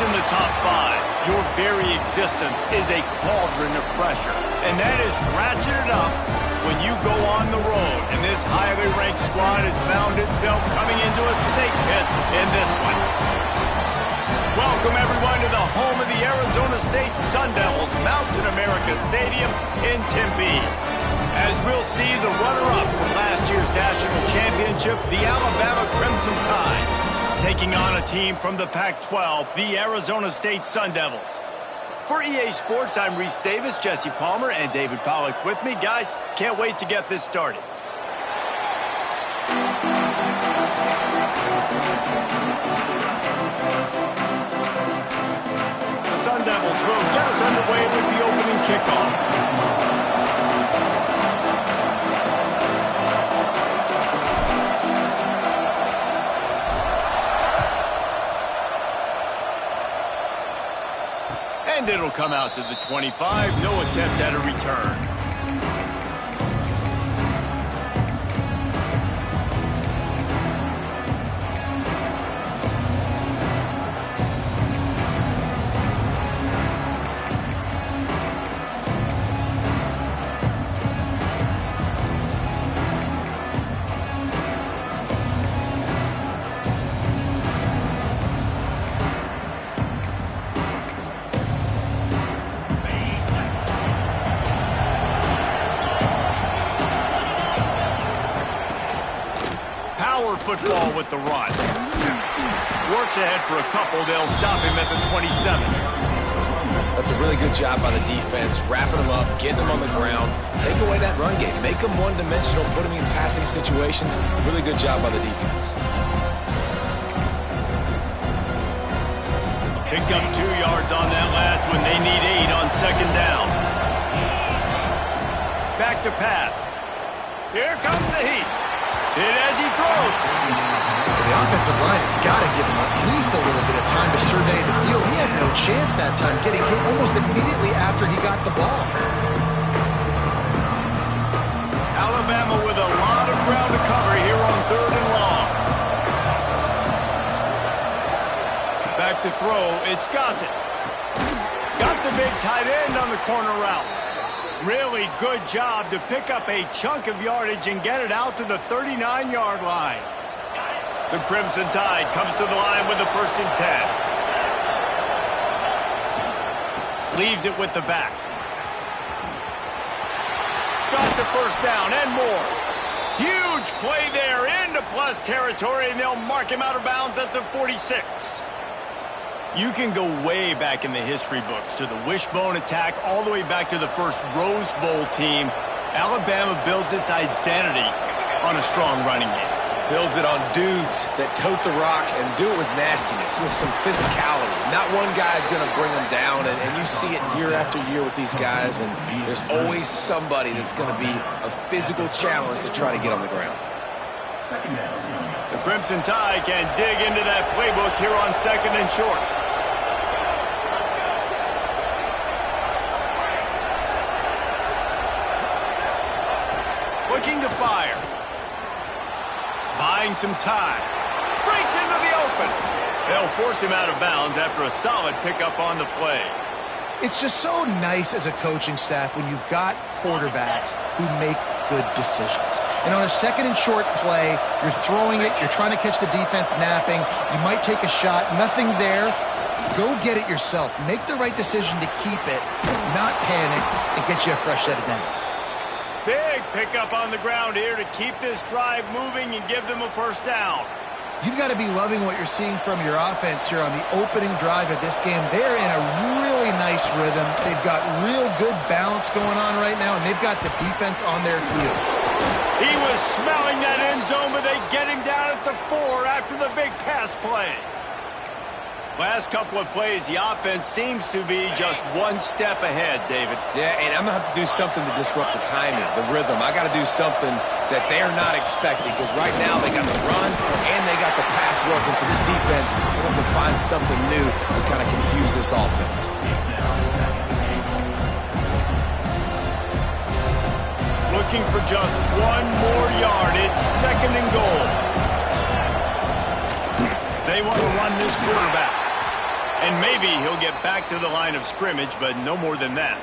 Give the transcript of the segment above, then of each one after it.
in the top 5, your very existence is a cauldron of pressure. And that is ratcheted up when you go on the road. And this highly ranked squad has found itself coming into a snake pit in this one. Welcome, everyone, to the home of the Arizona State Sun Devils, Mountain America Stadium in Tempe. As we'll see the runner-up from last year's national championship, the Alabama Crimson Tide, taking on a team from the Pac-12, the Arizona State Sun Devils. For EA Sports, I'm Reese Davis, Jesse Palmer, and David Pollack with me. Guys, can't wait to get this started. The Sun Devils will get us underway with the opening kickoff. And it'll come out to the 25. No attempt at a return. Football with the run. Works ahead for a couple. They'll stop him at the 27. That's a really good job by the defense, wrapping them up, getting them on the ground. Take away that run game. Make them one-dimensional, put them in passing situations. Really good job by the defense. Picked up 2 yards on that last one. They need 8 on second down. Back to pass. Here comes the heat. Hit as he throws. The offensive line has got to give him at least a little bit of time to survey the field. He had no chance that time, getting hit almost immediately after he got the ball. Alabama with a lot of ground to cover here on 3rd and long. Back to throw. It's Gossett. Got the big tight end on the corner route. Really good job to pick up a chunk of yardage and get it out to the 39-yard line. The Crimson Tide comes to the line with the 1st and 10. Leaves it with the back. Got the 1st down and more. Huge play there into plus territory, and they'll mark him out of bounds at the 46. You can go way back in the history books to the wishbone attack all the way back to the first Rose Bowl team. Alabama builds its identity on a strong running game. Builds it on dudes that tote the rock and do it with nastiness, with some physicality. Not one guy's going to bring them down, and you see it year after year with these guys, and there's always somebody that's going to be a physical challenge to try to get on the ground. The Crimson Tide can dig into that playbook here on 2nd and short. Looking to fire. Buying some time. Breaks into the open. They'll force him out of bounds after a solid pickup on the play. It's just so nice as a coaching staff when you've got quarterbacks who make good decisions. And on a 2nd and short play, you're throwing it, you're trying to catch the defense napping, you might take a shot, nothing there. Go get it yourself. Make the right decision to keep it, not panic, and get you a fresh set of downs. Big pickup on the ground here to keep this drive moving and give them a 1st down. You've got to be loving what you're seeing from your offense here on the opening drive of this game. They're in a really nice rhythm. They've got real good balance going on right now, and they've got the defense on their heels. He was smelling that end zone, but they get him down at the 4 after the big pass play. Last couple of plays, the offense seems to be just one step ahead, David. Yeah, and I'm going to have to do something to disrupt the timing, the rhythm. I got to do something that they're not expecting, because right now they got the run and they got the pass working. So this defense, we're going to have to find something new to kind of confuse this offense. Looking for just one more yard. It's 2nd and goal. They want to run this quarterback. And maybe he'll get back to the line of scrimmage, but no more than that.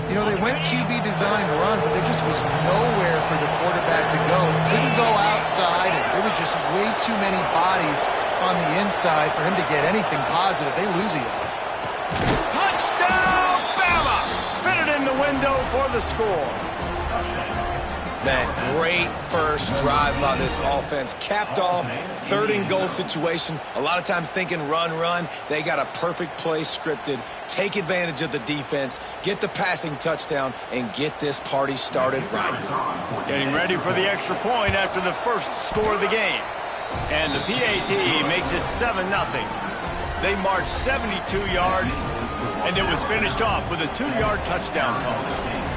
You know, they went QB design run, but there just was nowhere for the quarterback to go. He couldn't go outside, and there was just way too many bodies on the inside for him to get anything positive. They lose it. Touchdown, Bama! Fitted in the window for the score. Man, great first drive by this offense. Capped off, 3rd and goal situation. A lot of times thinking run, run. They got a perfect play scripted. Take advantage of the defense, get the passing touchdown, and get this party started right. Getting ready for the extra point after the first score of the game. And the PAT makes it 7-0. They marched 72 yards, and it was finished off with a 2-yard touchdown toss.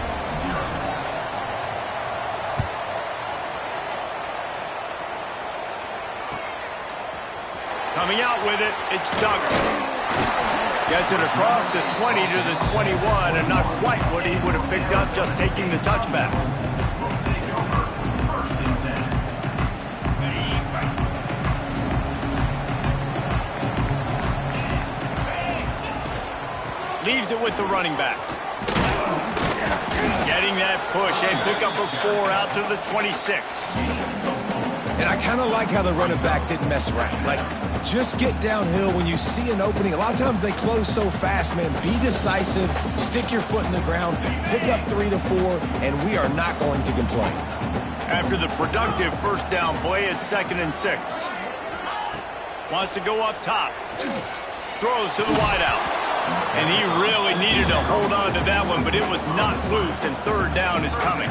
Coming out with it, it's Duggar. Gets it across the 20 to the 21, and not quite what he would have picked up just taking the touchback. Leaves it with the running back. Getting that push, a pickup of 4 out to the 26. And I kind of like how the running back didn't mess around. Like, just get downhill when you see an opening. A lot of times they close so fast, man. Be decisive, stick your foot in the ground, pick up 3 to 4, and we are not going to complain. After the productive first down play, it's 2nd and 6. Wants to go up top. Throws to the wideout. And he really needed to hold on to that one, but it was not loose, and 3rd down is coming.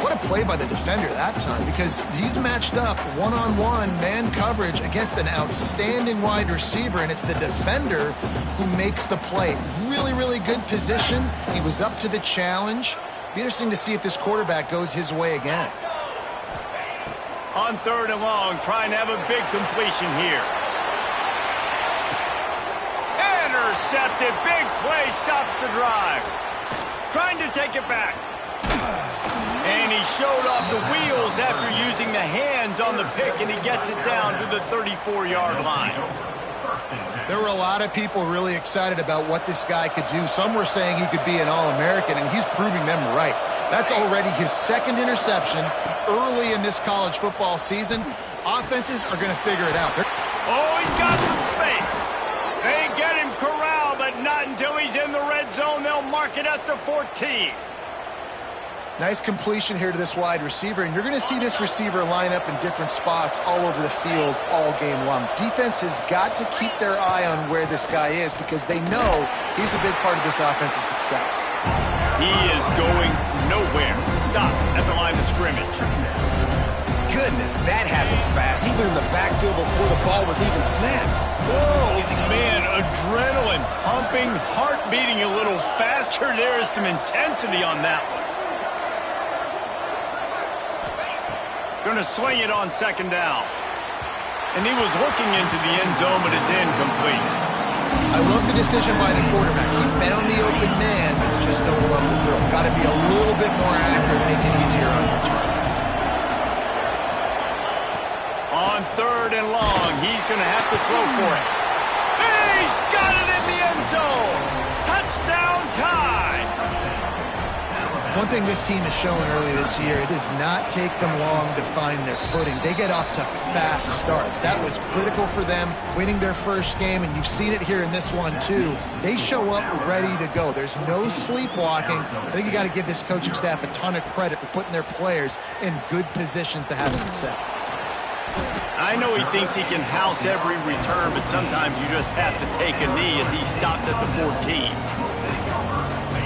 What a play by the defender that time, because he's matched up one-on-one man coverage against an outstanding wide receiver, and it's the defender who makes the play. Really, really good position. He was up to the challenge. Be interesting to see if this quarterback goes his way again. On 3rd and long, trying to have a big completion here. Intercepted. Big play stops the drive. Trying to take it back. And he showed off the wheels after using the hands on the pick, and he gets it down to the 34-yard line. There were a lot of people really excited about what this guy could do. Some were saying he could be an All-American, and he's proving them right. That's already his 2nd interception early in this college football season. Offenses are going to figure it out. Oh, he's got some space. They get him corralled, but not until he's in the red zone. They'll mark it at the 14. Nice completion here to this wide receiver, and you're going to see this receiver line up in different spots all over the field all game long. Defense has got to keep their eye on where this guy is because they know he's a big part of this offense's success. He is going nowhere. Stop at the line of scrimmage. Goodness, that happened fast, even in the backfield before the ball was even snapped. Oh, man, adrenaline pumping, heart beating a little faster. There is some intensity on that one. Going to swing it on 2nd down. And he was looking into the end zone, but it's incomplete. I love the decision by the quarterback. He found the open man, just don't love the throw. Got to be a little bit more accurate, make it easier on your target. On 3rd and long, he's going to have to throw for it. He's got it in the end zone. Touchdown tie. One thing this team has shown early this year, it does not take them long to find their footing. They get off to fast starts. That was critical for them, winning their first game, and you've seen it here in this one too. They show up ready to go. There's no sleepwalking. I think you got to give this coaching staff a ton of credit for putting their players in good positions to have success. I know he thinks he can house every return, but sometimes you just have to take a knee as he stopped at the 14.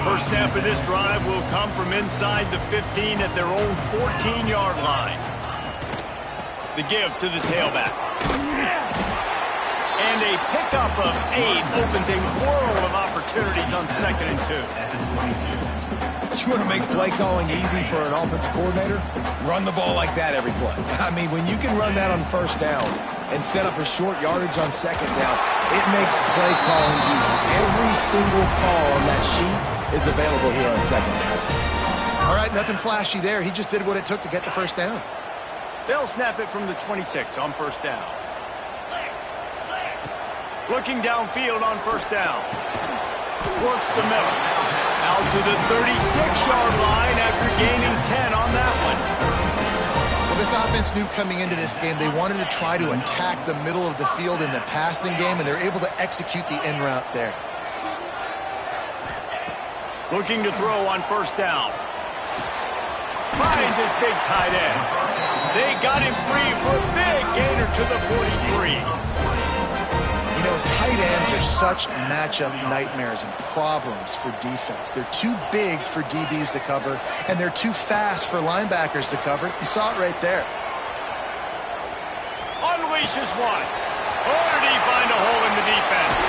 First snap of this drive will come from inside the 15 at their own 14-yard line. The give to the tailback. And a pickup of 8 opens a world of opportunities on 2nd and 2. You want to make play calling easy for an offensive coordinator? Run the ball like that every play. I mean, when you can run that on 1st down and set up a short yardage on 2nd down, it makes play calling easy. Every single call on that sheet is available here on 2nd down. All right, nothing flashy there. He just did what it took to get the 1st down. They'll snap it from the 26 on 1st down. Looking downfield on first down. Works the middle. Out to the 36-yard line after gaining 10 on that one. Well, this offense knew coming into this game they wanted to try to attack the middle of the field in the passing game, and they're able to execute the in route there. Looking to throw on first down. Finds his big tight end. They got him free for a big gainer to the 43. You know, tight ends are such matchup nightmares and problems for defense. They're too big for DBs to cover, and they're too fast for linebackers to cover. You saw it right there. Unleashes one. Or did he find a hole in the defense?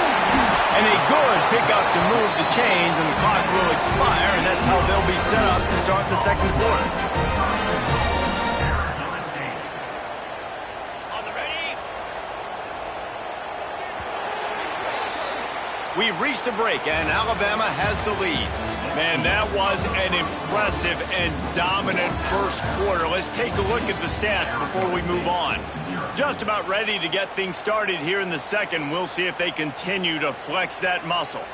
And a good pickup to move the chains, and the clock will expire, and that's how they'll be set up to start the second quarter. On the ready. We've reached a break, and Alabama has the lead. Man, that was an impressive and dominant first quarter. Let's take a look at the stats before we move on. Just about ready to get things started here in the second. We'll see if they continue to flex that muscle.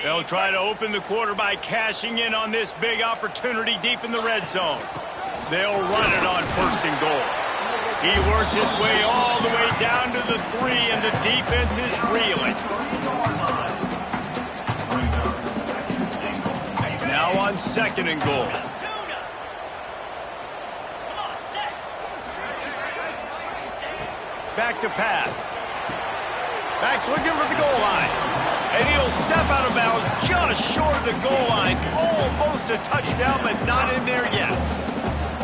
They'll try to open the quarter by cashing in on this big opportunity deep in the red zone. They'll run it on first and goal. He works his way all the way down to the 3, and the defense is reeling. Now on second and goal. Back to pass. Back's looking for the goal line. And he'll step out of bounds just short of the goal line. Almost a touchdown, but not in there yet.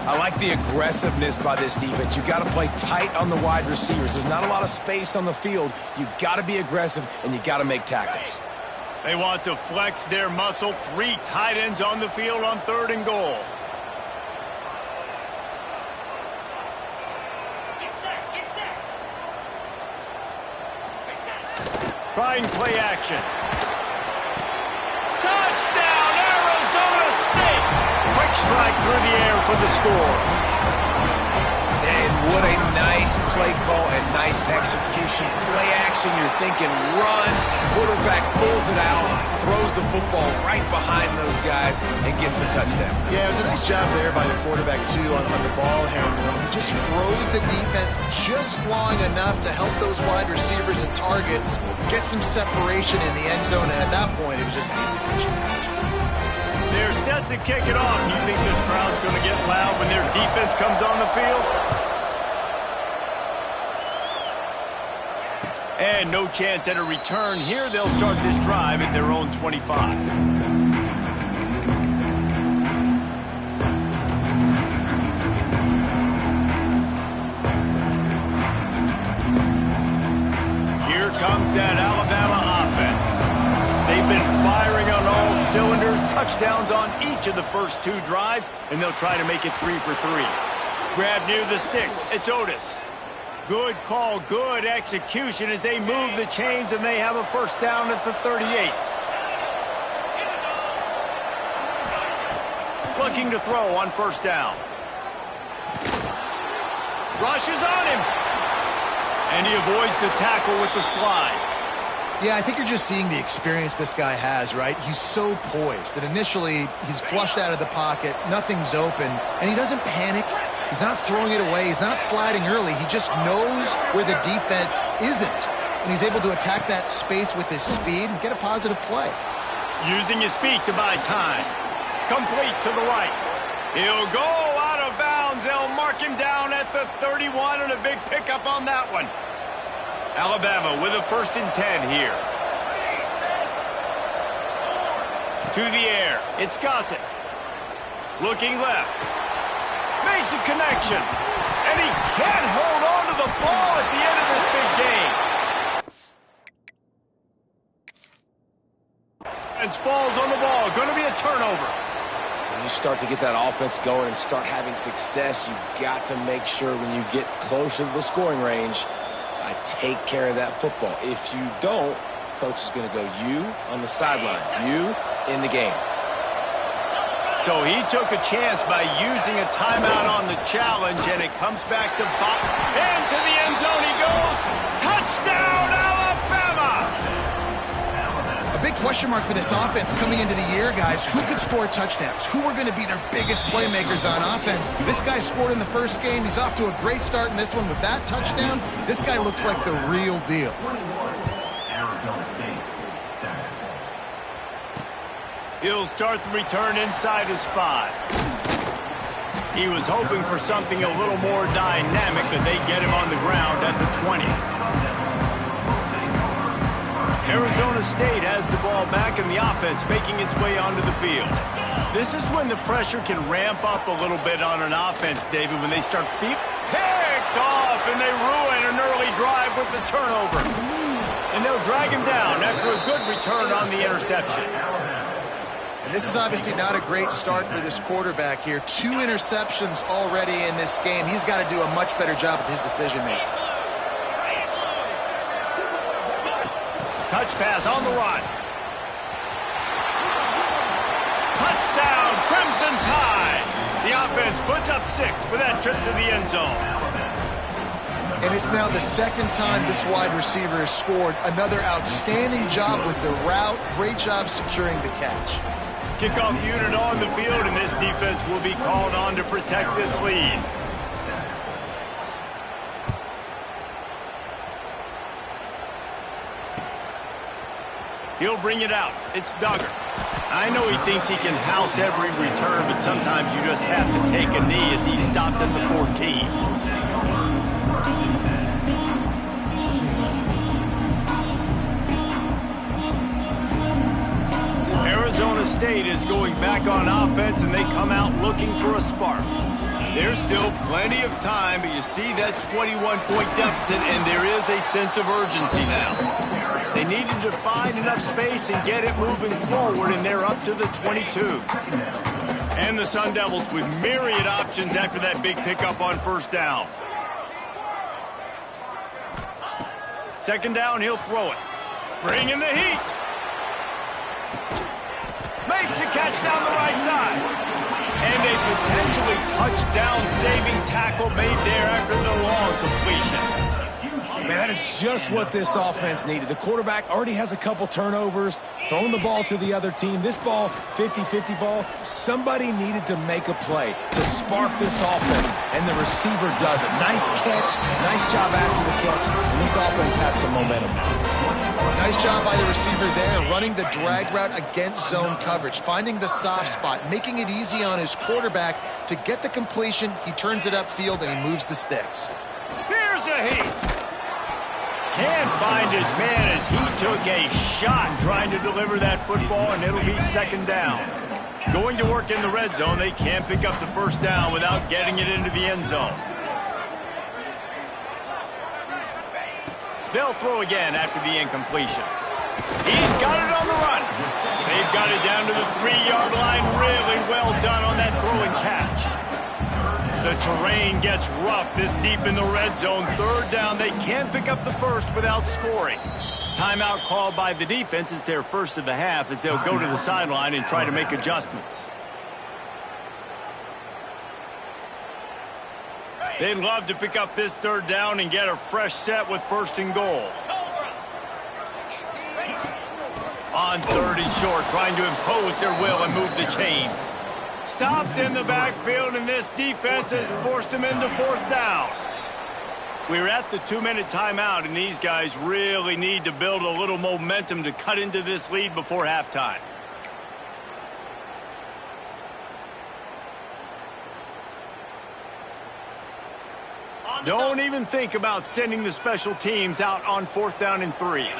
I like the aggressiveness by this defense. You got to play tight on the wide receivers. There's not a lot of space on the field. You got to be aggressive, and you got to make tackles. They want to flex their muscle. 3 tight ends on the field on third and goal. Try and play action. Touchdown, Arizona State! Quick strike through the air for the score. And what a nice play call and nice execution. Play action, you're thinking run. Quarterback pulls it out, throws the football right behind those guys, and gets the touchdown. Yeah, it was a nice job there by the quarterback, too, on the ball handler. He just froze the defense just long enough to help those wide receivers and targets get some separation in the end zone, and at that point, it was just an easy catch. They're set to kick it off. You think this crowd's going to get loud when their defense comes on the field? And no chance at a return here. They'll start this drive at their own 25. Here comes that Alabama offense. They've been firing on all cylinders, touchdowns on each of the first 2 drives, and they'll try to make it 3 for 3. Grab near the sticks. It's Otis. Good call, good execution as they move the chains, and they have a first down at the 38. Looking to throw on first down. Rushes on him. And he avoids the tackle with the slide. Yeah, I think you're just seeing the experience this guy has, right? He's so poised that initially he's flushed out of the pocket, nothing's open, and he doesn't panic. He's not throwing it away. He's not sliding early. He just knows where the defense isn't, and he's able to attack that space with his speed and get a positive play. Using his feet to buy time. Complete to the right. He'll go out of bounds. They'll mark him down at the 31, and a big pickup on that one. Alabama with a 1st and 10 here. To the air. It's Gossett. Looking left. Makes a connection. And he can't hold on to the ball at the end of this big game. And falls on the ball. Going to be a turnover. When you start to get that offense going and start having success, you got to make sure when you get closer to the scoring range, take care of that football. If you don't, coach is going to go you on the sideline, you in the game. So he took a chance by using a timeout on the challenge, and it comes back to Bob. Into the end zone he goes. Touchdown, Alabama! A big question mark for this offense coming into the year, guys. Who could score touchdowns? Who are going to be their biggest playmakers on offense? This guy scored in the first game. He's off to a great start in this one with that touchdown. This guy looks like the real deal. He'll start the return inside his 5. He was hoping for something a little more dynamic, but they get him on the ground at the 20. Arizona State has the ball back in the offense, making its way onto the field. This is when the pressure can ramp up a little bit on an offense, David, when they start picked off and they ruin an early drive with the turnover. And they'll drag him down after a good return on the interception. And this is obviously not a great start for this quarterback here. 2 interceptions already in this game. He's got to do a much better job with his decision-making. Touch pass on the run. Touchdown, Crimson Tide. The offense puts up 6 with that trip to the end zone. And it's now the second time this wide receiver has scored. Another outstanding job with the route. Great job securing the catch. Kickoff unit on the field, and this defense will be called on to protect this lead. He'll bring it out. It's Duggar. I know he thinks he can house every return, but sometimes you just have to take a knee as he stopped at the 14. Arizona State is going back on offense, and they come out looking for a spark. There's still plenty of time, but you see that 21-point deficit, and there is a sense of urgency now. They needed to find enough space and get it moving forward, and they're up to the 22. And the Sun Devils with myriad options after that big pickup on first down. Second down, he'll throw it. Bring in the heat. Makes the catch down the right side. And a potentially touchdown-saving tackle made there after the long completion. Man, that is just what this offense needed. The quarterback already has a couple turnovers, throwing the ball to the other team. This ball, 50-50 ball, somebody needed to make a play to spark this offense, and the receiver does it. Nice catch, nice job after the catch, and this offense has some momentum now. Nice job by the receiver there, running the drag route against zone coverage, finding the soft spot, making it easy on his quarterback to get the completion. He turns it upfield, and he moves the sticks. Here's a heat. Can't find his man as he took a shot trying to deliver that football, and it'll be second down. Going to work in the red zone, they can't pick up the first down without getting it into the end zone. They'll throw again after the incompletion. He's got it on the run. They've got it down to the 3-yard line. Really well done on that throw and catch. The terrain gets rough this deep in the red zone. Third down, they can't pick up the first without scoring. Timeout called by the defense. It's their first of the half as they'll go to the sideline and try to make adjustments. They'd love to pick up this third down and get a fresh set with first and goal. On third and short, trying to impose their will and move the chains. Stopped in the backfield, and this defense has forced him into fourth down. We're at the 2-minute timeout, and these guys really need to build a little momentum to cut into this lead before halftime. Don't even think about sending the special teams out on fourth down and 3.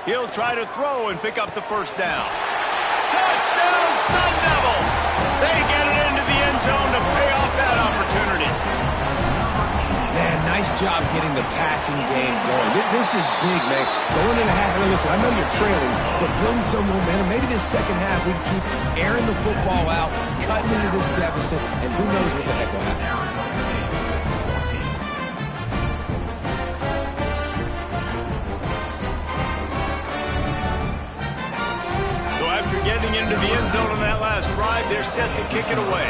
He'll try to throw and pick up the first down. Touchdown, Sun Devils! They get it into the end zone to pay off that opportunity. Man, nice job getting the passing game going. This is big, man. Going into half, and listen, I know you're trailing, but building some momentum. Maybe this second half we can keep airing the football out, cutting into this deficit, and who knows what the heck will happen. getting into the end zone on that last drive. They're set to kick it away.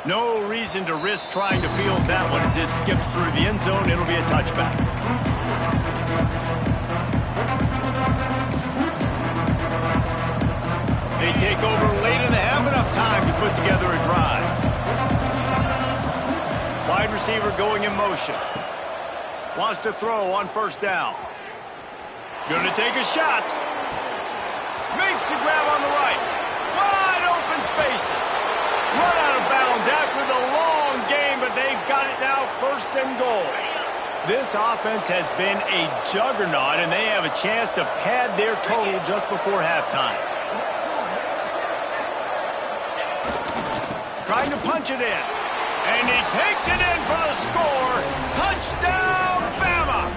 No reason to risk trying to field that one as it skips through the end zone. It'll be a touchback. They take over late in the half, enough time to put together a drive. Wide receiver going in motion. Wants to throw on first down. Going to take a shot. Makes the grab on the right. Wide open spaces. Run out of bounds after the long game, but they've got it now, first and goal. This offense has been a juggernaut, and they have a chance to pad their total just before halftime. Trying to punch it in. And he takes it in for the score. Touchdown, Bama!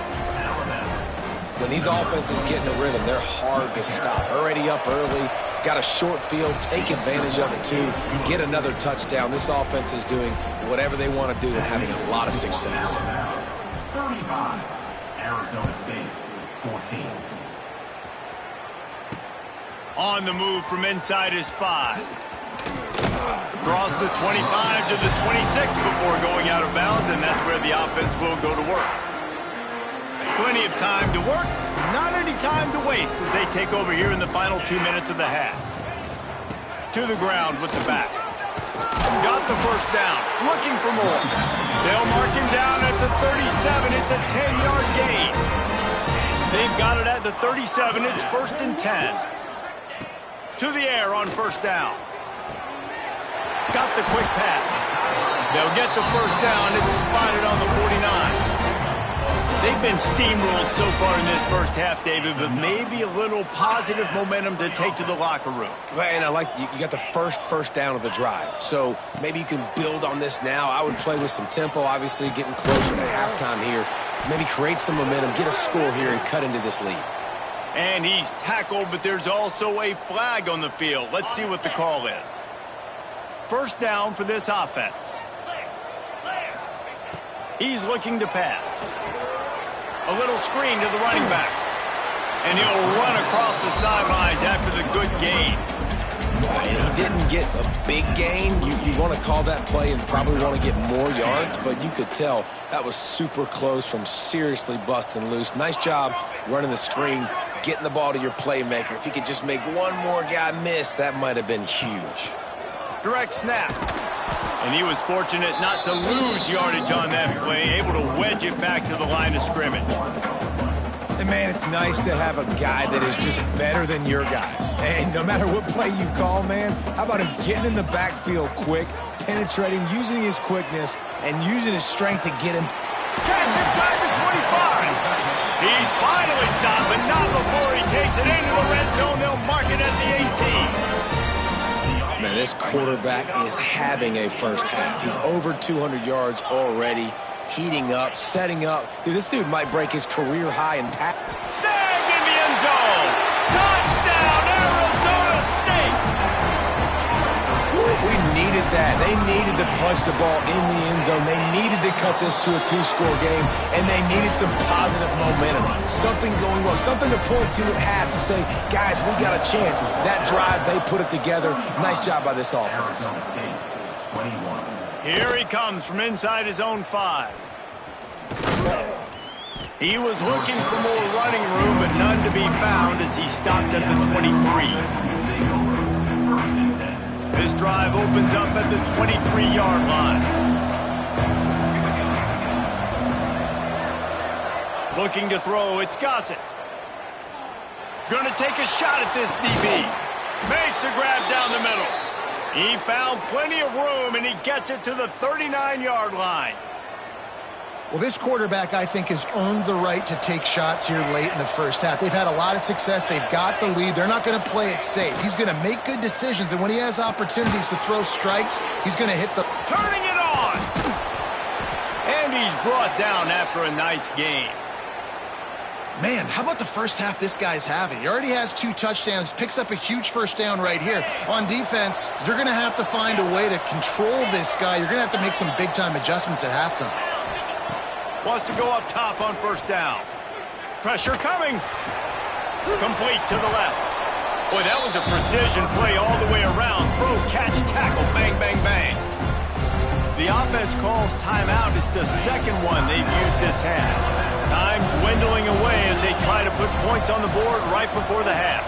When these offenses get in a rhythm, they're hard to stop. Already up early, got a short field, take advantage of it too, get another touchdown. This offense is doing whatever they want to do and having a lot of success. 35, Arizona State, 14. On the move from inside his 5. Across the 25 to the 26 before going out of bounds, and that's where the offense will go to work. Plenty of time to work, not any time to waste as they take over here in the final 2 minutes of the half. To the ground with the back. Got the first down, looking for more. They'll mark him down at the 37. It's a 10-yard gain. They've got it at the 37. It's first and 10. To the air on first down. Got the quick pass. They'll get the first down. It's spotted on the 49. They've been steamrolled so far in this first half, David, but maybe a little positive momentum to take to the locker room. Well, and I like you got the first down of the drive, so maybe you can build on this now. I would play with some tempo, obviously getting closer to halftime here. Maybe create some momentum, get a score here, and cut into this lead. And he's tackled, but there's also a flag on the field. Let's see what the call is. First down for this offense. He's looking to pass. A little screen to the running back. And he'll run across the sidelines after the good gain. He didn't get a big gain. You want to call that play and probably want to get more yards, but you could tell that was super close from seriously busting loose. Nice job running the screen, getting the ball to your playmaker. If he could just make one more guy miss, that might have been huge. Direct snap. And he was fortunate not to lose yardage on that play, able to wedge it back to the line of scrimmage. And, man, it's nice to have a guy that is just better than your guys. And no matter what play you call, man, how about him getting in the backfield quick, penetrating, using his quickness, and using his strength to get him. Catch inside the 25. He's finally stopped, but not before he takes it into the red zone. They'll mark it at the 18. Man, this quarterback is having a first half. He's over 200 yards already, heating up, setting up. Dude, this dude might break his career high in pass. Snagged in the end zone. Touchdown, Arizona State. We needed that. They needed to punch the ball in the end zone. They needed to cut this to a 2-score game, and they needed some positive momentum. Something going well, something to point to at half to say, guys, we got a chance. That drive, they put it together. Nice job by this offense. Here he comes from inside his own 5. He was looking for more running room, but none to be found as he stopped at the 23. This drive opens up at the 23-yard line. Looking to throw, it's Gossett. Gonna take a shot at this DB. Makes a grab down the middle. He found plenty of room, and he gets it to the 39-yard line. Well, this quarterback, I think, has earned the right to take shots here late in the first half. They've had a lot of success. They've got the lead. They're not going to play it safe. He's going to make good decisions, and when he has opportunities to throw strikes, he's going to hit the... Turning it on! And he's brought down after a nice game. Man, how about the first half this guy's having? He already has 2 touchdowns, picks up a huge first down right here. On defense, you're going to have to find a way to control this guy. You're going to have to make some big-time adjustments at halftime. Wants to go up top on first down. Pressure coming. Complete to the left. Boy, that was a precision play all the way around. Throw, catch, tackle, bang, bang, bang. The offense calls timeout. It's the second one they've used this half. Time dwindling away as they try to put points on the board right before the half.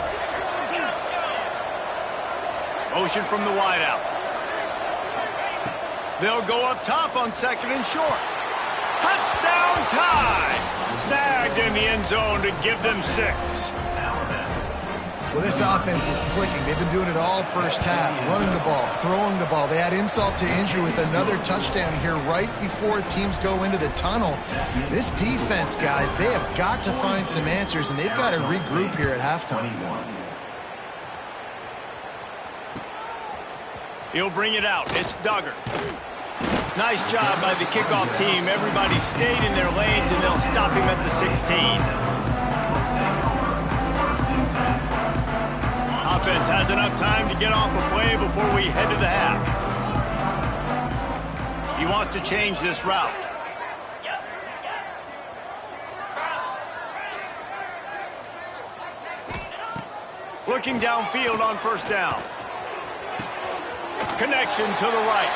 Motion from the wideout. They'll go up top on second and short. Touchdown tie! Snagged in the end zone to give them 6. Well, this offense is clicking. They've been doing it all first half, running the ball, throwing the ball. They add insult to injury with another touchdown here right before teams go into the tunnel. This defense, guys, they have got to find some answers, and they've got to regroup here at halftime. He'll bring it out. It's Duggar. Nice job by the kickoff team. Everybody stayed in their lanes, and they'll stop him at the 16. Offense has enough time to get off a play before we head to the half. He wants to change this route. Looking downfield on first down. Connection to the right.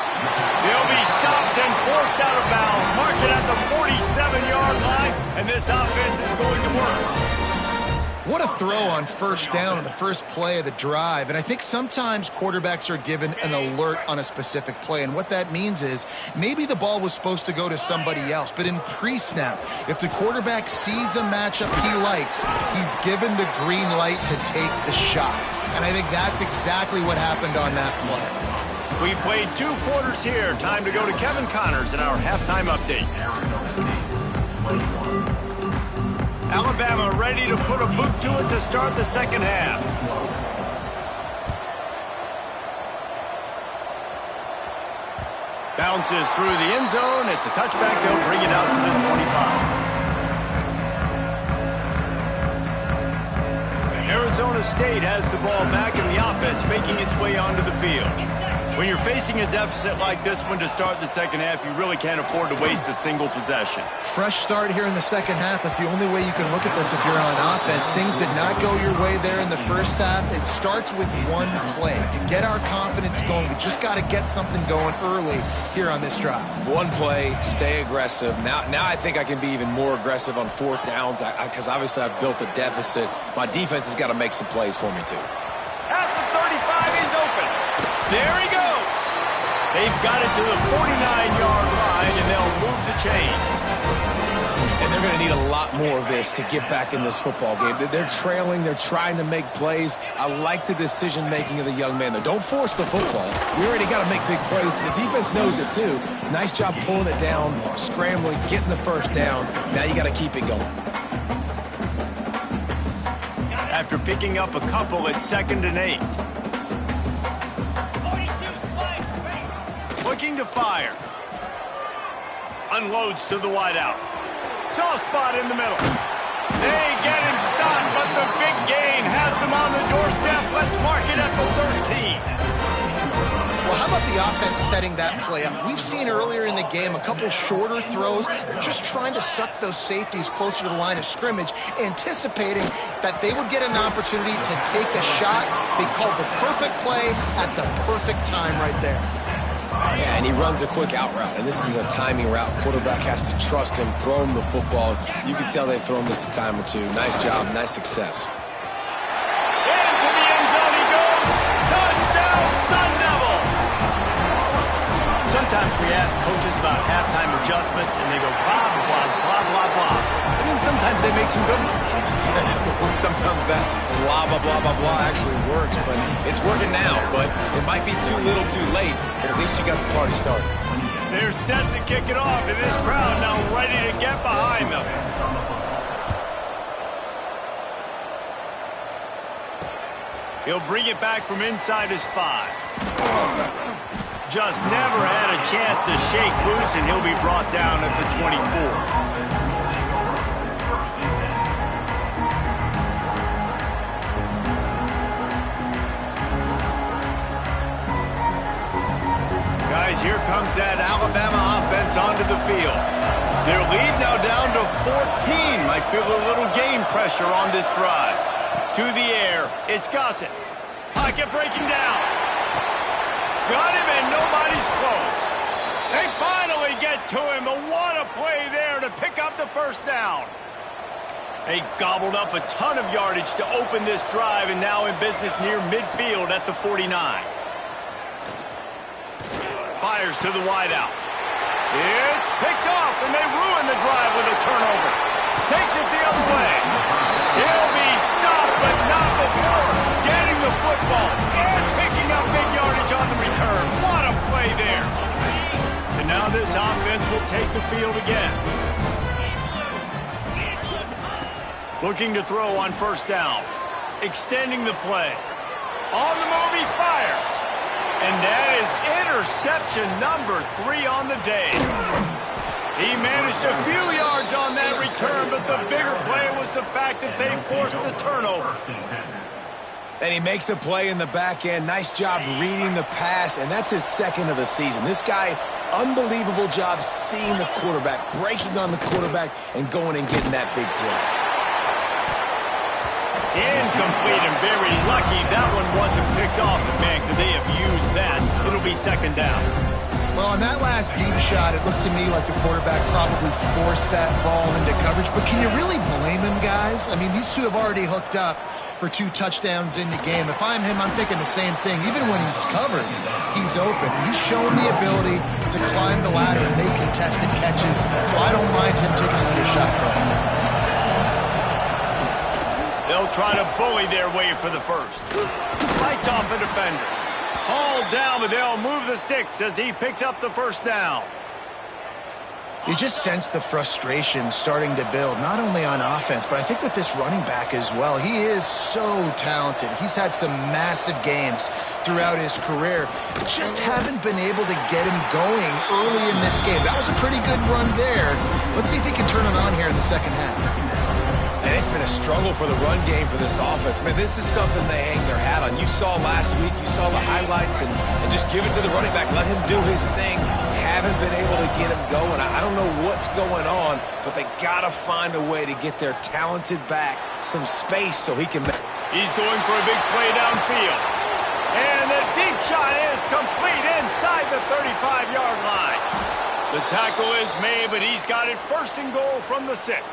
They'll be stopped and forced out of bounds. Mark it at the 47-yard line, and this offense is going to work. What a throw on first down on the first play of the drive. And I think sometimes quarterbacks are given an alert on a specific play. And what that means is maybe the ball was supposed to go to somebody else. But in pre-snap, if the quarterback sees a matchup he likes, he's given the green light to take the shot. And I think that's exactly what happened on that play. We played 2 quarters here. Time to go to Kevin Connors in our halftime update. Alabama ready to put a boot to it to start the second half. Bounces through the end zone. It's a touchback. They'll bring it out to the 25. Arizona State has the ball back in the offense, making its way onto the field. When you're facing a deficit like this one to start the second half, you really can't afford to waste a single possession. Fresh start here in the second half. That's the only way you can look at this if you're on offense. Things did not go your way there in the first half. It starts with one play. To get our confidence going, we just got to get something going early here on this drive. One play, stay aggressive. Now I think I can be even more aggressive on fourth downs because obviously I've built a deficit. My defense has got to make some plays for me too. At the 35, he's open. There he goes. They've got it to the 49-yard line, and they'll move the chains. And they're going to need a lot more of this to get back in this football game. They're trailing. They're trying to make plays. I like the decision-making of the young man, though. Don't force the football. We already got to make big plays. The defense knows it, too. Nice job pulling it down, scrambling, getting the first down. Now you got to keep it going. After picking up a couple at 2nd and 8. Looking to fire. Unloads to the wideout. Soft spot in the middle. They get him stopped, but the big gain has them on the doorstep. Let's mark it at the 13. Well, how about the offense setting that play up? We've seen earlier in the game a couple shorter throws. They're just trying to suck those safeties closer to the line of scrimmage, anticipating that they would get an opportunity to take a shot. They called the perfect play at the perfect time right there. Yeah, and he runs a quick out route, and this is a timing route. Quarterback has to trust him, throw him the football. You can tell they've thrown this a time or two. Nice job, nice success. Into the end zone he goes. Touchdown, Sun Devils. Sometimes we ask coaches about halftime adjustments, and they go blah, blah, blah, blah, blah. I mean, sometimes they make some good ones. Sometimes that blah, blah, blah, blah, blah actually works, but it's working now. But it might be too little too late, but at least you got the party started. They're set to kick it off, and this crowd now ready to get behind them. He'll bring it back from inside his 5. Just never had a chance to shake loose, and he'll be brought down at the 24. Guys, here comes that Alabama offense onto the field. Their lead now down to 14. Might feel a little game pressure on this drive. To the air, it's Gossett. Pocket breaking down. Got him, and nobody's close. They finally get to him. But what a play there to pick up the first down. They gobbled up a ton of yardage to open this drive, and now in business near midfield at the 49. Fires to the wideout. It's picked off, and they ruin the drive with a turnover. Takes it the other way. He'll be stopped, but not before getting the football and picking up big yardage on the return. What a play there. And now this offense will take the field again. Looking to throw on first down. Extending the play. On the move, he fires. And that is interception number 3 on the day. He managed a few yards on that return, but the bigger play was the fact that they forced the turnover. And he makes a play in the back end. Nice job reading the pass, and that's his second of the season. This guy, unbelievable job seeing the quarterback, breaking on the quarterback, and going and getting that big play. Incomplete, and very lucky that one wasn't picked off. Man, could they have used that? It'll be second down. Well, on that last deep shot, it looked to me like the quarterback probably forced that ball into coverage. But can you really blame him, guys? I mean, these two have already hooked up for 2 touchdowns in the game. If I'm him, I'm thinking the same thing. Even when he's covered, he's open. He's shown the ability to climb the ladder and make contested catches. So I don't mind him taking another shot there. They'll try to bully their way for the first. Fights off a defender. Hauled down, but they'll move the sticks as he picks up the first down. You just sense the frustration starting to build, not only on offense, but I think with this running back as well. He is so talented. He's had some massive games throughout his career. Just haven't been able to get him going early in this game. That was a pretty good run there. Let's see if he can turn it on here in the second half. And it's been a struggle for the run game for this offense. Man, this is something they hang their hat on. You saw last week, you saw the highlights, and just give it to the running back. Let him do his thing. Haven't been able to get him going. I don't know what's going on, but they got to find a way to get their talented back some space so he can... He's going for a big play downfield. And the deep shot is complete inside the 35-yard line. The tackle is made, but he's got it first and goal from the 6.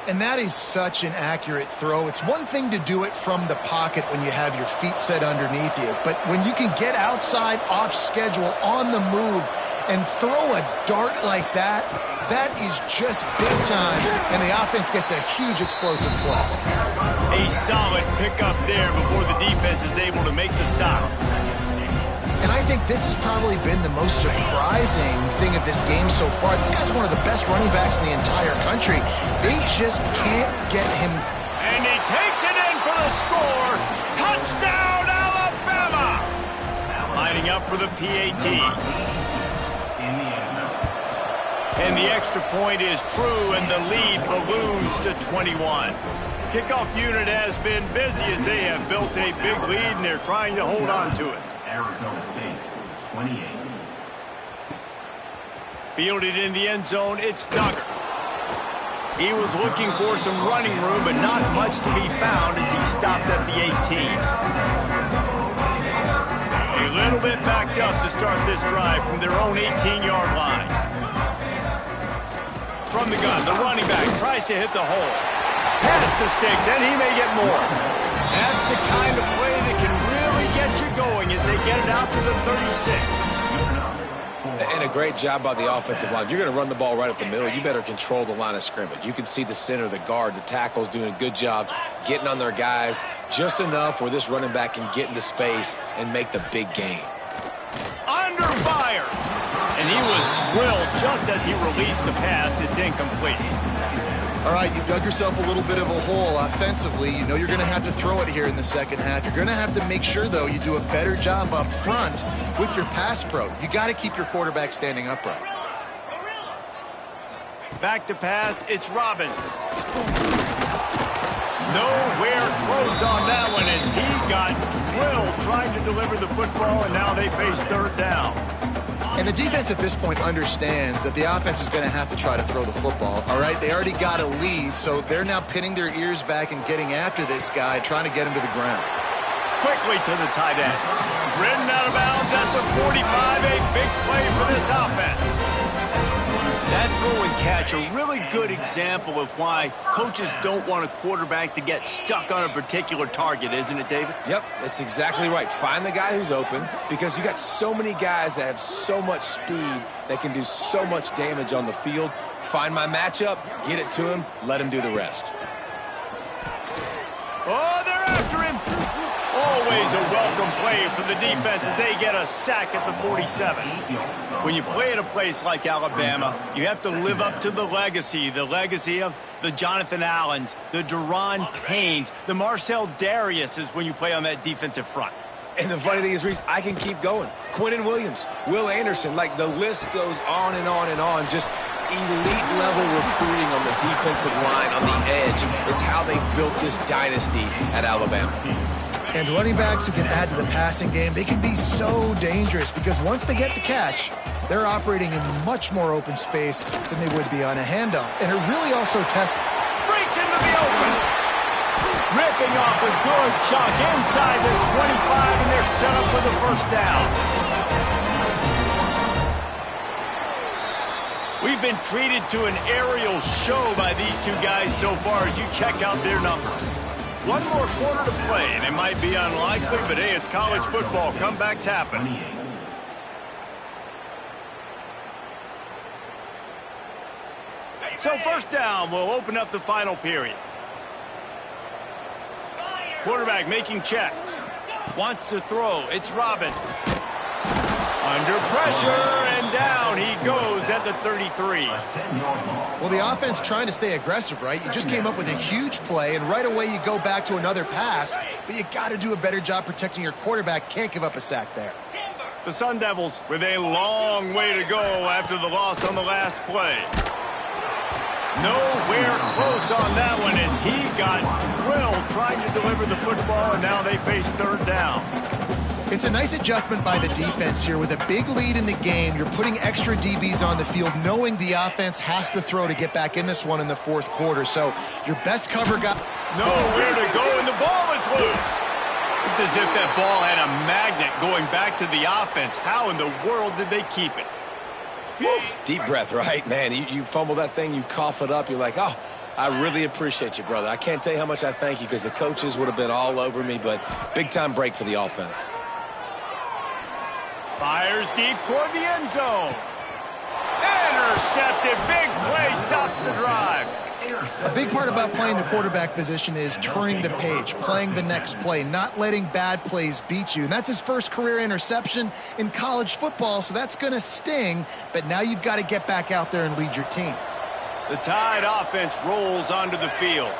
And that is such an accurate throw. It's one thing to do it from the pocket when you have your feet set underneath you, but when you can get outside, off schedule, on the move, and throw a dart like that, that is just big time, and the offense gets a huge explosive play. A solid pickup there before the defense is able to make the stop. And I think this has probably been the most surprising thing of this game so far. This guy's one of the best running backs in the entire country. They just can't get him. And he takes it in for the score. Touchdown, Alabama! Lining up for the PAT. And the extra point is true, and the lead balloons to 21. Kickoff unit has been busy as they have built a big lead, and they're trying to hold on to it. Arizona State, 28. Fielded in the end zone, it's Duggar. He was looking for some running room, but not much to be found as he stopped at the 18. A little bit backed up to start this drive from their own 18-yard line. From the gun, the running back tries to hit the hole. Past the sticks, and he may get more. That's the kind of play that can really get you going as they get it out to the 36. And a great job by the offensive line. If you're going to run the ball right up the middle, you better control the line of scrimmage. You can see the center, the guard, the tackles doing a good job getting on their guys just enough where this running back can get into space and make the big game. Under fire. And he was drilled just as he released the pass. It's incomplete. All right, you've dug yourself a little bit of a hole offensively. You know you're going to have to throw it here in the second half. You're going to have to make sure, though, you do a better job up front with your pass pro. You got to keep your quarterback standing upright. Back to pass, it's Robbins. Nowhere close on that one as he got drilled trying to deliver the football, and now they face third down. And the defense at this point understands that the offense is going to have to try to throw the football, all right? They already got a lead, so they're now pinning their ears back and getting after this guy, trying to get him to the ground. Quickly to the tight end. Ridden out of bounds at the 45, a big play for this offense. That throw and catch, a really good example of why coaches don't want a quarterback to get stuck on a particular target, isn't it, David? Yep, that's exactly right. Find the guy who's open, because you got so many guys that have so much speed that can do so much damage on the field. Find my matchup, get it to him, let him do the rest. Oh, they're after him. Always a welcome play for the defense as they get a sack at the 47. When you play at a place like Alabama, you have to live up to the legacy of the Jonathan Allens, the Deron Paynes, the Marcel Dariuses when you play on that defensive front. And the funny thing is, Reese, I can keep going. Quinnen Williams, Will Anderson, like the list goes on and on and on. Just elite level recruiting on the defensive line, on the edge, is how they built this dynasty at Alabama. And running backs who can add to the passing game, they can be so dangerous because once they get the catch, they're operating in much more open space than they would be on a handoff. And it really also tests. Breaks into the open. Ripping off a good chunk inside the 25, and they're set up for the first down. We've been treated to an aerial show by these two guys so far as you check out their numbers. One more quarter to play, and it might be unlikely, but hey, it's college football. Comebacks happen. So first down, we'll open up the final period. Quarterback making checks. Wants to throw. It's Robbins. Under pressure, and down he goes at the 33. Well, the offense trying to stay aggressive, right? You just came up with a huge play, and right away you go back to another pass, but you got to do a better job protecting your quarterback. Can't give up a sack there. The Sun Devils with a long way to go after the loss on the last play. Nowhere close on that one as he got drilled trying to deliver the football, and now they face third down. It's a nice adjustment by the defense here. With a big lead in the game, you're putting extra DBs on the field, knowing the offense has to throw to get back in this one in the fourth quarter. So your best cover got nowhere to go, and the ball is loose. It's as if that ball had a magnet going back to the offense. How in the world did they keep it? Woo. Deep breath, right? Man, you fumble that thing, you cough it up, you're like, oh, I really appreciate you, brother. I can't tell you how much I thank you because the coaches would have been all over me, but big-time break for the offense. Fires deep toward the end zone. Intercepted. Big play stops the drive. A big part about playing the quarterback position is turning the page, playing the next play, not letting bad plays beat you. And that's his first career interception in college football, so that's going to sting. But now you've got to get back out there and lead your team. The Tide offense rolls onto the field.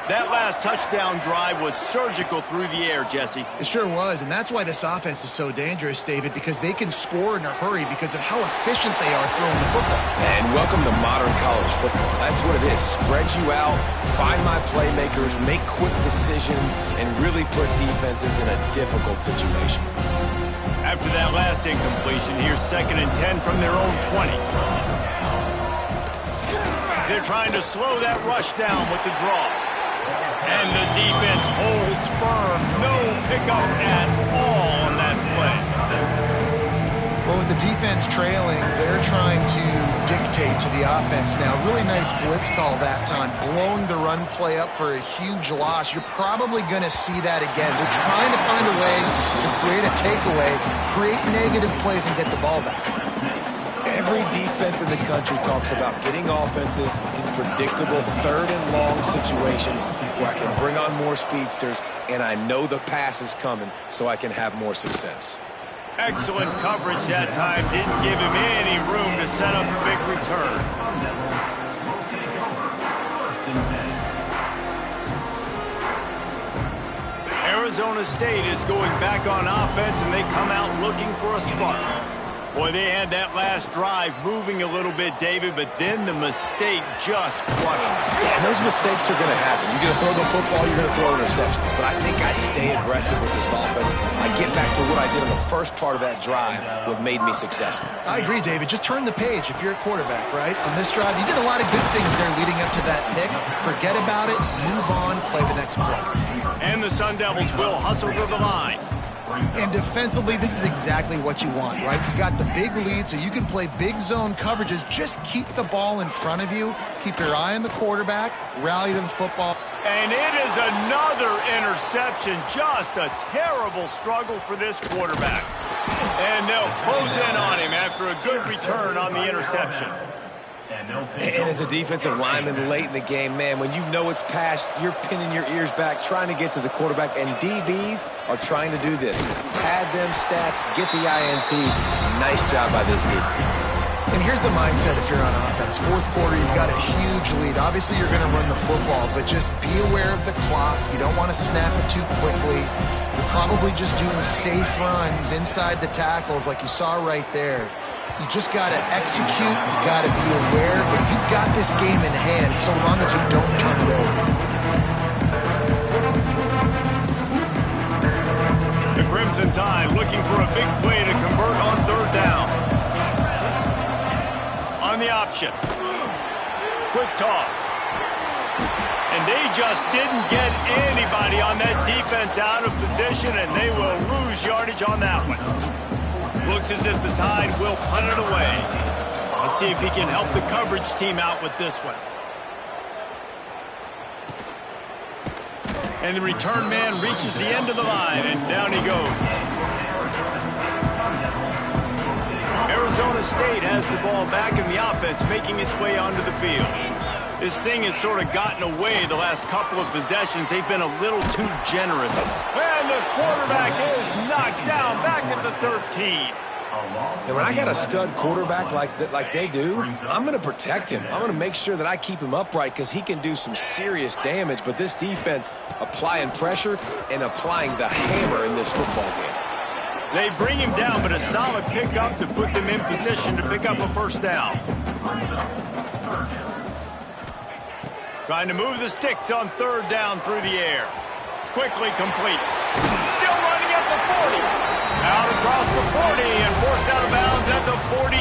That last touchdown drive was surgical through the air, Jesse. It sure was, and that's why this offense is so dangerous, David, because they can score in a hurry because of how efficient they are throwing the football. And welcome to modern college football. That's what it is. Spread you out, find my playmakers, make quick decisions, and really put defenses in a difficult situation. After that last incompletion, here's 2nd and 10 from their own 20. They're trying to slow that rush down with the draw. And the defense holds firm. No pickup at all on that play. Well, with the defense trailing, they're trying to dictate to the offense now. Really nice blitz call that time, blowing the run play up for a huge loss. You're probably going to see that again. They're trying to find a way to create a takeaway, create negative plays, and get the ball back. Every defense in the country talks about getting offenses in predictable third and long situations where I can bring on more speedsters and I know the pass is coming so I can have more success. Excellent coverage that time. Didn't give him any room to set up a big return. Arizona State is going back on offense, and they come out looking for a spark. Boy, they had that last drive moving a little bit, David, but then the mistake just crushed them. Yeah, and those mistakes are going to happen. You're going to throw the football, you're going to throw interceptions. But I think I stay aggressive with this offense. I get back to what I did in the first part of that drive, what made me successful. I agree, David. Just turn the page if you're a quarterback, right? On this drive, you did a lot of good things there leading up to that pick. Forget about it, move on, play the next play. And the Sun Devils will hustle to the line. And defensively, this is exactly what you want, right? You got the big lead, so you can play big zone coverages. Just keep the ball in front of you. Keep your eye on the quarterback. Rally to the football. And it is another interception. Just a terrible struggle for this quarterback. And they'll close in on him after a good return on the interception. And as a defensive lineman late in the game, man, when you know it's passed, you're pinning your ears back, trying to get to the quarterback, and DBs are trying to do this. Pad them stats, get the INT. Nice job by this dude. And here's the mindset if you're on offense. Fourth quarter, you've got a huge lead. Obviously, you're going to run the football, but just be aware of the clock. You don't want to snap it too quickly. You're probably just doing safe runs inside the tackles like you saw right there. You just got to execute. You got to be aware, but you've got this game in hand so long as you don't turn it over. The Crimson Tide looking for a big play to convert on third down. On the option. Quick toss. And they just didn't get anybody on that defense out of position, and they will lose yardage on that one. Looks as if the Tide will punt it away. Let's see if he can help the coverage team out with this one. And the return man reaches the end of the line, and down he goes. Arizona State has the ball back in the offense, making its way onto the field. This thing has sort of gotten away the last couple of possessions. They've been a little too generous. And the quarterback is knocked down back at the 13. And when I got a stud quarterback like they do, I'm going to protect him. I'm going to make sure that I keep him upright because he can do some serious damage. But this defense applying pressure and applying the hammer in this football game. They bring him down, but a solid pickup to put them in position to pick up a first down. Trying to move the sticks on third down through the air. Quickly complete. Still running at the 40. Out across the 40 and forced out of bounds at the 42.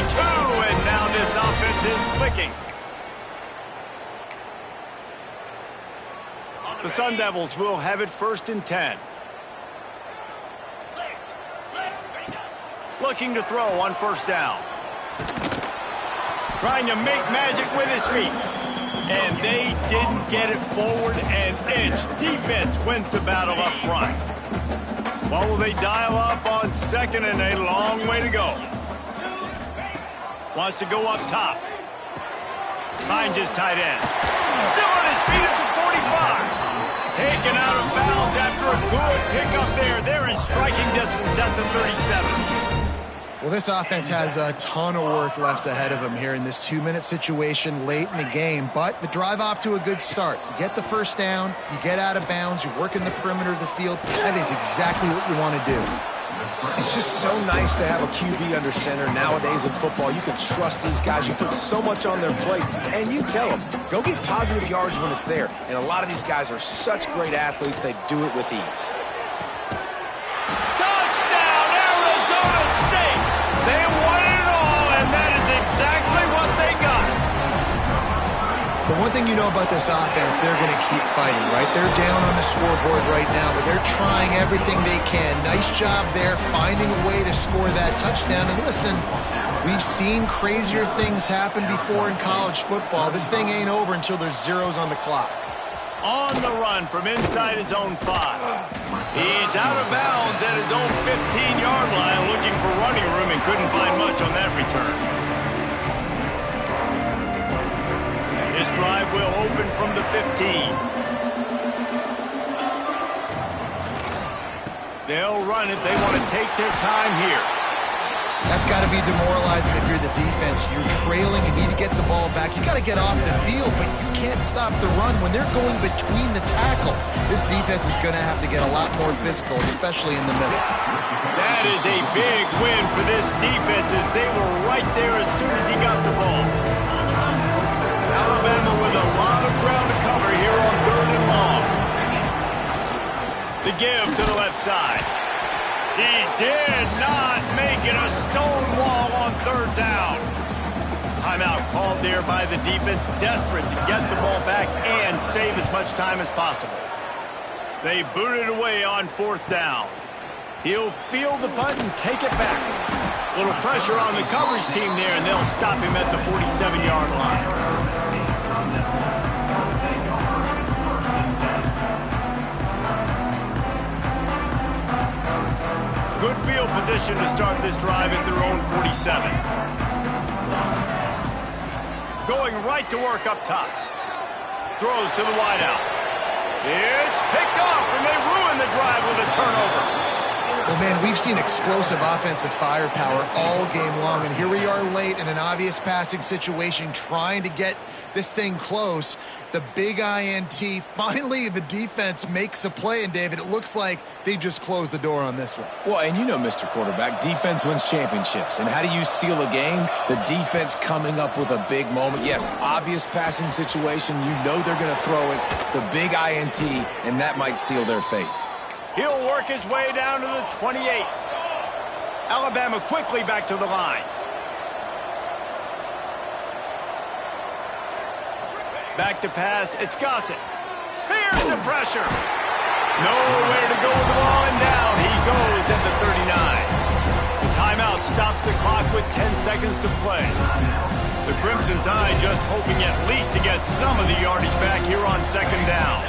And now this offense is clicking. The Sun Devils will have it 1st and 10. Looking to throw on first down. Trying to make magic with his feet. And they didn't get it forward an inch. Defense wins the battle up front. What will they dial up on second, and a long way to go. Wants to go up top. Finds his tight end. Still on his feet at the 45. Taken out of bounds after a good pickup there. They're in striking distance at the 37. Well, this offense has a ton of work left ahead of them here in this 2-minute situation late in the game, but the drive off to a good start. You get the first down, you get out of bounds, you work in the perimeter of the field. That is exactly what you want to do. It's just so nice to have a QB under center. Nowadays in football, you can trust these guys. You put so much on their plate, and you tell them, go get positive yards when it's there. And a lot of these guys are such great athletes, they do it with ease. Touchdown, Arizona State! They won it all, and that is exactly what they got. The one thing you know about this offense, they're going to keep fighting, right? They're down on the scoreboard right now, but they're trying everything they can. Nice job there, finding a way to score that touchdown. And listen, we've seen crazier things happen before in college football. This thing ain't over until there's zeros on the clock. On the run from inside his own 5. He's out of bounds at his own 15-yard line, looking for running room and couldn't find much on that return. This drive will open from the 15. They'll run it. They want to take their time here. That's got to be demoralizing if you're the defense. You're trailing, you need to get the ball back. You got to get off the field, but you can't stop the run when they're going between the tackles. This defense is going to have to get a lot more physical, especially in the middle. That is a big win for this defense as they were right there as soon as he got the ball. Alabama with a lot of ground to cover here on 3rd and long. The give to the left side. He did not make it a stone wall on 3rd down. Timeout called there by the defense, desperate to get the ball back and save as much time as possible. They booted away on 4th down. He'll field the punt and take it back. Little pressure on the coverage team there, and they'll stop him at the 47-yard line. Good field position to start this drive at their own 47. Going right to work up top. Throws to the wideout. It's picked off, and they ruin the drive with a turnover. Well, man, we've seen explosive offensive firepower all game long, and here we are late in an obvious passing situation trying to get this thing close. The big INT, finally the defense makes a play, and David, it looks like they just closed the door on this one. Well, and you know, Mr. Quarterback, defense wins championships. And how do you seal a game? The defense coming up with a big moment. Yes, obvious passing situation. You know they're going to throw it. The big INT, and that might seal their fate. He'll work his way down to the 28. Alabama quickly back to the line. Back to pass, it's Gossett. Here's the pressure. Nowhere to go with the ball, and down he goes at the 39. The timeout stops the clock with 10 seconds to play. The Crimson Tide just hoping at least to get some of the yardage back here on 2nd down.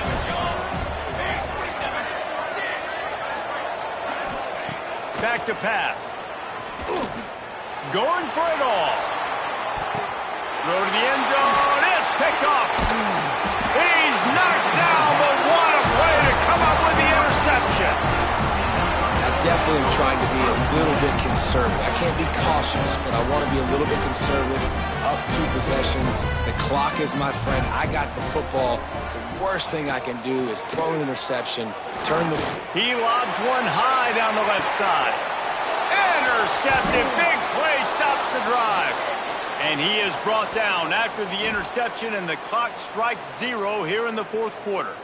Back to pass. Going for it all. Throw to the end zone. It's picked off. He's knocked down, but what a play to come up with the interception. I definitely am trying to be a little bit conservative. I can't be cautious, but I want to be a little bit conservative. Up 2 possessions. The clock is my friend. I got the football. The worst thing I can do is throw an interception, He lobs one high down the left side. Intercepted. Big play stops the drive. And he is brought down after the interception, and the clock strikes 0 here in the 4th quarter.